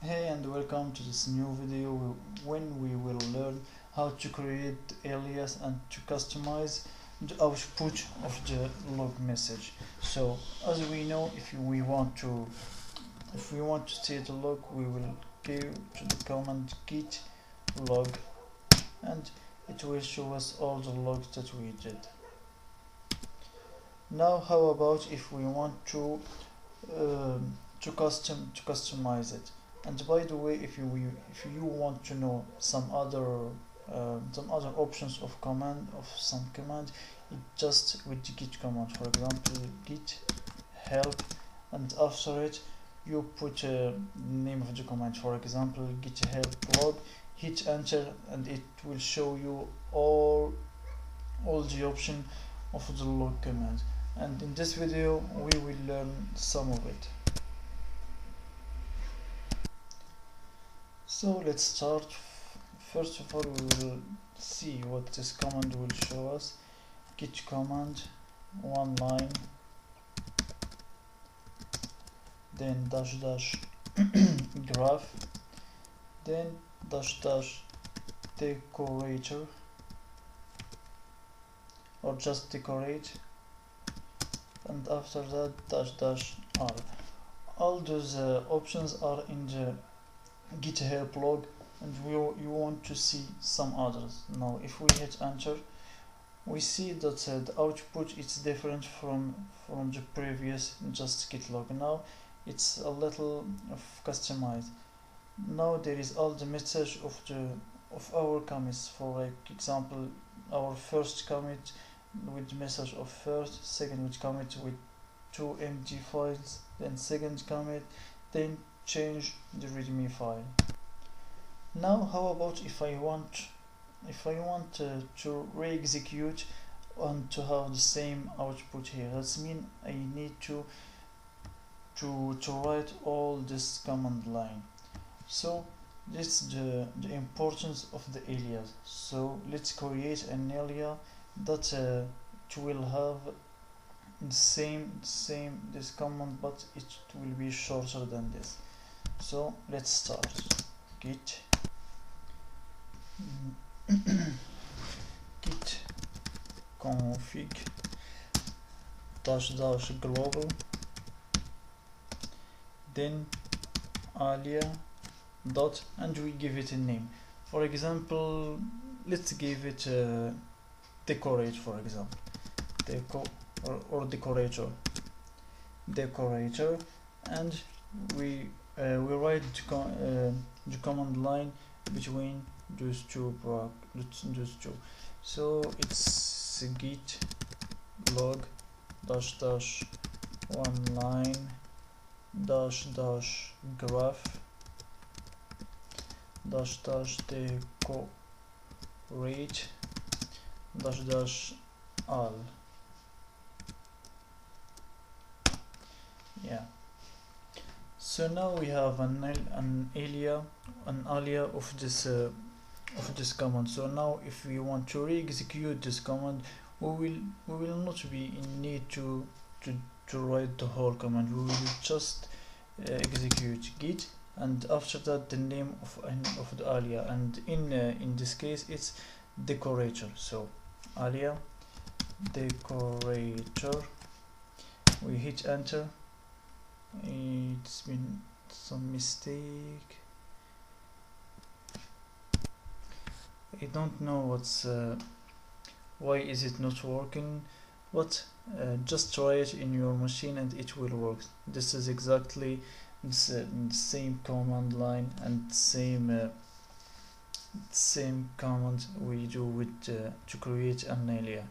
Hey and welcome to this new video when we will learn how to create alias and to customize the output of the log message. So as we know, if we want to see the log, we will go to the command git log and it will show us all the logs that we did. Now how about if we want to customize it? And by the way, if you want to know some other options of some command, it just with the git command, for example git help, and after it you put a name of the command, for example git help log, hit enter, and it will show you all the option of the log command. And in this video we will learn some of it. So let's start. First of all, we will see what this command will show us. Git command, one line, then dash dash graph, then dash dash decorator, or just decorate, and after that dash dash r. All those options are in the git help log, and you want to see some others. Now if we hit enter, we see that the output is different from the previous just git log. Now it's a little customized. Now there is all the message of our commits. For like example, our first commit with message of first, second with commit with 2 MD files, then second commit, then change the readme file. Now how about if I want to re-execute and to have the same output here? That means I need to write all this command line. So this is the importance of the alias. So let's create an alias that it will have the same this command, but it will be shorter than this. So let's start. Git git config dash dash global, then alias dot, and we give it a name. For example, let's give it decorate, for example, or decorator, and we write the command line between those two. So it's git log dash dash one line dash dash graph dash dash decorate dash dash all. Yeah. So now we have an alias of this command. So now if we want to re-execute this command, we will not be in need to write the whole command. We will just execute git, and after that the name of the alias, and in this case it's decorator. So alias decorator, we hit enter. It's been some mistake. I don't know what's why is it not working, but just try it in your machine and it will work. This is exactly the same command line and same command we do with to create an alias.